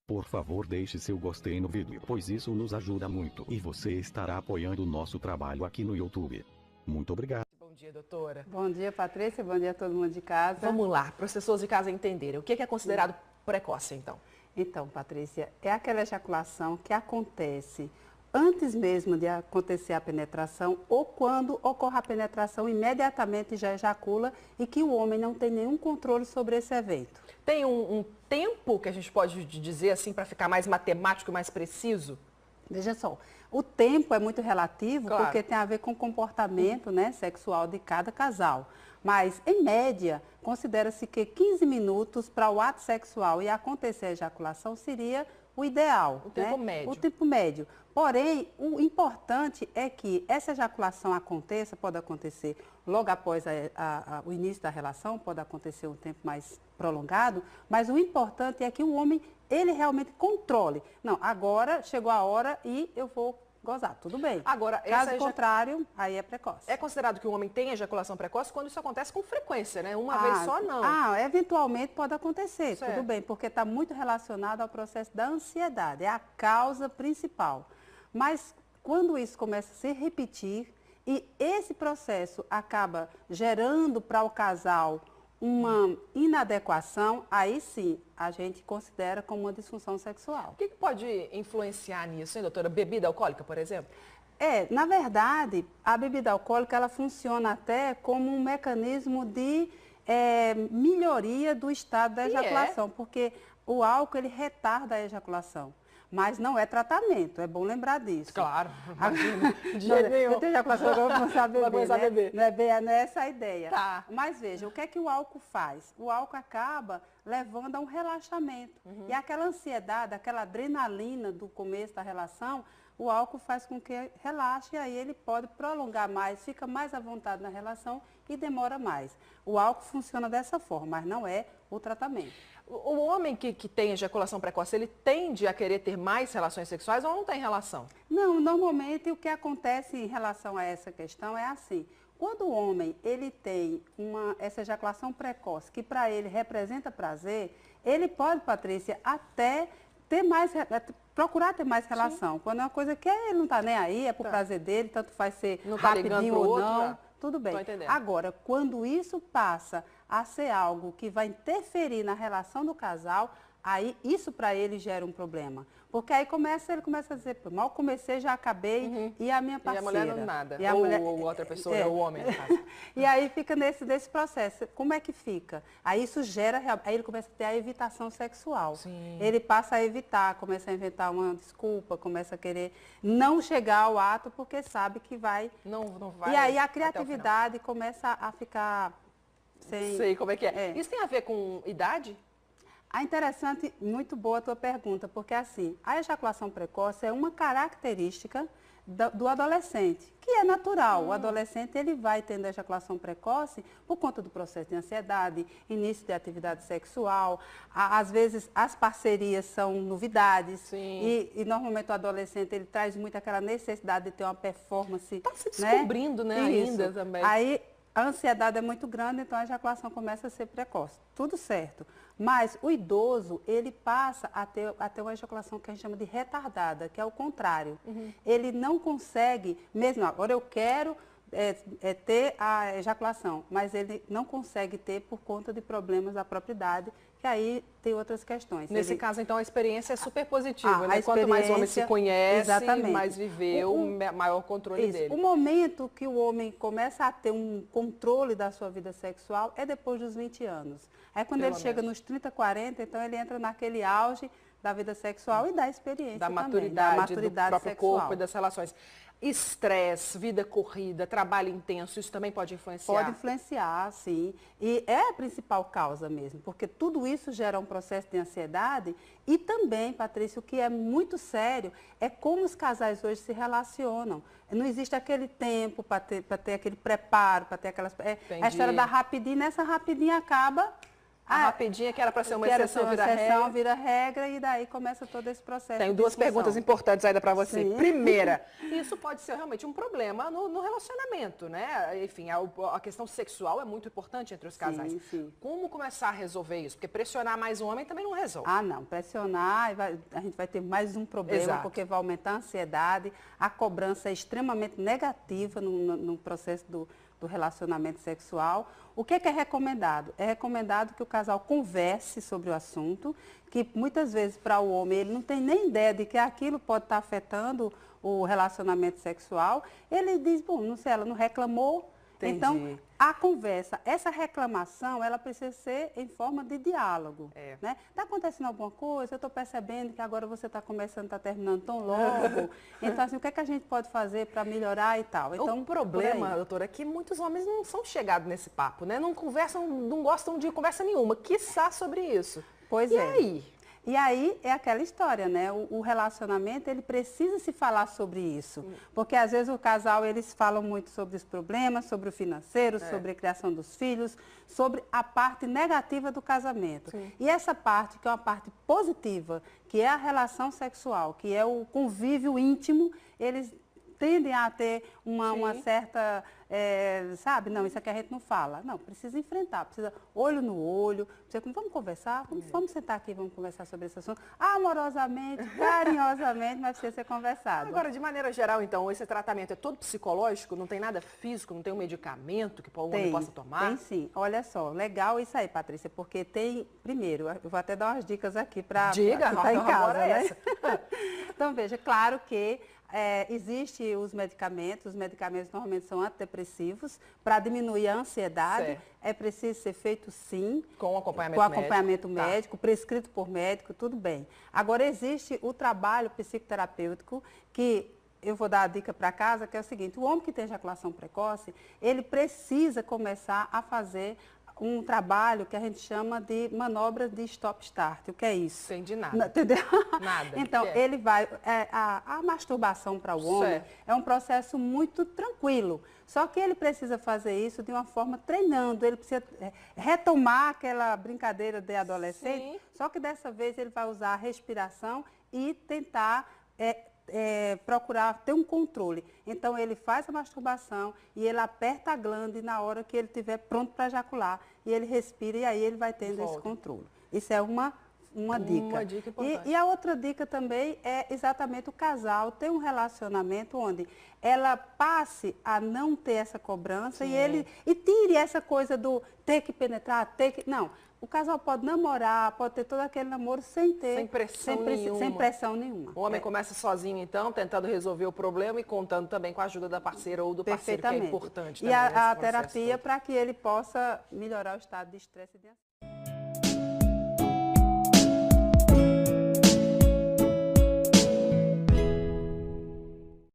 Por favor, deixe seu gostei no vídeo, pois isso nos ajuda muito e você estará apoiando o nosso trabalho aqui no YouTube. Muito obrigado. Bom dia, doutora. Bom dia, Patrícia. Bom dia a todo mundo de casa. Vamos lá, para as pessoas de casa entenderem. O que é considerado precoce, então? Então, Patrícia, é aquela ejaculação que acontece antes mesmo de acontecer a penetração ou quando ocorre a penetração, imediatamente já ejacula e que o homem não tem nenhum controle sobre esse evento. Tem um tempo que a gente pode dizer assim para ficar mais matemático e mais preciso? Veja só, o tempo é muito relativo, Claro. porque tem a ver com o comportamento, né, sexual de cada casal. Mas, em média, considera-se que 15 minutos para o ato sexual e acontecer a ejaculação seria o ideal. O tempo né? médio. O tempo médio. Porém, o importante é que essa ejaculação aconteça, pode acontecer logo após o início da relação, pode acontecer um tempo mais prolongado, mas o importante é que o homem, ele realmente controle. Não, agora chegou a hora e eu vou gozar, tudo bem. Agora, caso contrário, aí é precoce. É considerado que o homem tem ejaculação precoce quando isso acontece com frequência, né? Uma vez só, não. Eventualmente pode acontecer, Certo. tudo bem, porque está muito relacionado ao processo da ansiedade, é a causa principal. Mas quando isso começa a se repetir e esse processo acaba gerando para o casal uma inadequação, aí sim a gente considera como uma disfunção sexual. O que pode influenciar nisso, hein, doutora? Bebida alcoólica, por exemplo? Na verdade, a bebida alcoólica ela funciona até como um mecanismo de melhoria do estado da ejaculação, porque o álcool ele retarda a ejaculação. Mas não é tratamento, é bom lembrar disso. Claro, imagina. De jeito nenhum. Eu tenho ejaculação, eu vou começar a beber, Vai começar a beber. Não é essa a ideia. Tá. Mas veja, o que é que o álcool faz? O álcool acaba levando a um relaxamento. E aquela ansiedade, aquela adrenalina do começo da relação, o álcool faz com que relaxe e aí ele pode prolongar mais, fica mais à vontade na relação e demora mais. O álcool funciona dessa forma, mas não é o tratamento. O homem que tem ejaculação precoce, ele tende a querer ter mais relações sexuais ou não tem relação? Não, normalmente o que acontece em relação a essa questão é assim. Quando o homem ele tem essa ejaculação precoce, que para ele representa prazer, ele pode, Patrícia, até ter mais, procurar ter mais relação. Sim. Quando é uma coisa que ele não está nem aí, é por prazer dele, tanto faz ser não tá rapidinho ou outro, não, já. tudo bem. Tô entendendo. Agora, quando isso passa a ser algo que vai interferir na relação do casal, aí isso para ele gera um problema. Porque aí ele começa a dizer, mal comecei, já acabei, e a minha parceira. E a mulher não nada, ou outra pessoa, o homem, no caso. E aí fica nesse processo. Como é que fica? Aí isso gera, aí ele começa a ter a evitação sexual. Sim. Ele passa a evitar, começa a inventar uma desculpa, começa a querer não chegar ao ato, porque sabe que vai... Não vai. E aí a criatividade começa a ficar sem... Sei como é que é. Isso tem a ver com idade? Interessante, muito boa a tua pergunta, porque assim, a ejaculação precoce é uma característica do adolescente, que é natural. O adolescente ele vai tendo ejaculação precoce por conta do processo de ansiedade, início de atividade sexual, às vezes as parcerias são novidades e normalmente o adolescente ele traz muito aquela necessidade de ter uma performance. Está se descobrindo, né, ainda também. Aí a ansiedade é muito grande, então a ejaculação começa a ser precoce. Tudo certo. Mas o idoso, ele passa a ter uma ejaculação que a gente chama de retardada, que é o contrário. Ele não consegue, mesmo agora eu quero ter a ejaculação, mas ele não consegue ter por conta de problemas da própria idade, que aí tem outras questões. Nesse caso, então, a experiência é super positiva, né? Quanto mais o homem se conhece, mais viveu, maior controle dele. O momento que o homem começa a ter um controle da sua vida sexual é depois dos 20 anos. Aí quando ele chega nos 30, 40, então ele entra naquele auge da vida sexual e da experiência da também, maturidade do próprio sexual. corpo e das relações. Estresse, vida corrida, trabalho intenso, isso também pode influenciar? Pode influenciar, sim. E é a principal causa mesmo, porque tudo isso gera um processo de ansiedade e também, Patrícia, o que é muito sério é como os casais hoje se relacionam. Não existe aquele tempo para ter aquele preparo, para ter aquelas... a história da rapidinha, nessa rapidinha acaba A rapidinha que era para ser uma exceção vira regra e daí começa todo esse processo. Tenho duas perguntas importantes ainda para você. Sim. Primeira, isso pode ser realmente um problema no relacionamento, né? Enfim, a questão sexual é muito importante entre os casais. Sim. Como começar a resolver isso? Porque pressionar mais o homem também não resolve. Não. Pressionar, a gente vai ter mais um problema. Exato. Porque vai aumentar a ansiedade, a cobrança é extremamente negativa no processo do relacionamento sexual. O que é recomendado? É recomendado que o casal converse sobre o assunto, que muitas vezes para o homem ele não tem nem ideia de que aquilo pode estar afetando o relacionamento sexual. Ele diz, bom, não sei, ela não reclamou. Entendi. Então, a conversa, essa reclamação, ela precisa ser em forma de diálogo. Né? Está acontecendo alguma coisa? Eu estou percebendo que agora você está começando, está terminando tão logo. Então, assim, o que é que a gente pode fazer para melhorar e tal? Então, o problema, doutora, é que muitos homens não são chegados nesse papo, né? Não conversam, não gostam de conversa nenhuma, quiçá sobre isso. Pois é. E aí? E aí é aquela história, né? O relacionamento, ele precisa se falar sobre isso. Porque às vezes o casal, eles falam muito sobre os problemas, sobre o financeiro, sobre a criação dos filhos, sobre a parte negativa do casamento. Sim. E essa parte, que é uma parte positiva, que é a relação sexual, que é o convívio íntimo, eles tendem a ter uma certa, sabe, não, isso aqui a gente não fala. Não, precisa enfrentar, precisa olho no olho, vamos conversar, vamos sentar aqui, vamos conversar sobre esse assunto, amorosamente, carinhosamente, mas precisa ser conversado. Agora, de maneira geral, então, esse tratamento é todo psicológico, não tem nada físico, não tem um medicamento que o homem possa tomar? Tem sim, olha só, legal isso aí, Patrícia, porque tem, primeiro, eu vou até dar umas dicas aqui para quem está em casa, né? Então, veja, claro que existem os medicamentos normalmente são antidepressivos, para diminuir a ansiedade, certo. É preciso ser feito sim, com acompanhamento médico, prescrito por médico, tudo bem. Agora existe o trabalho psicoterapêutico que eu vou dar a dica para casa, que é o seguinte, o homem que tem ejaculação precoce, ele precisa começar a fazer um trabalho que a gente chama de manobra de stop-start. O que é isso? Entendi nada. Entendeu? Nada. Então, ele vai... a masturbação para o homem é um processo muito tranquilo. Só que ele precisa fazer isso de uma forma treinando. Ele precisa retomar aquela brincadeira de adolescente. Sim. Só que dessa vez ele vai usar a respiração e tentar... procurar ter um controle. Então, ele faz a masturbação e ele aperta a glândula na hora que ele estiver pronto para ejacular. E ele respira e aí ele vai tendo esse controle. Isso é uma dica. Uma dica importante. E a outra dica também é exatamente o casal ter um relacionamento onde ela passe a não ter essa cobrança e tire essa coisa do ter que penetrar, Não. O casal pode namorar, pode ter todo aquele namoro sem pressão nenhuma. O homem começa sozinho, então, tentando resolver o problema e contando também com a ajuda da parceira ou do parceiro, que é importante. E a terapia para que ele possa melhorar o estado de estresse e de ansiedade.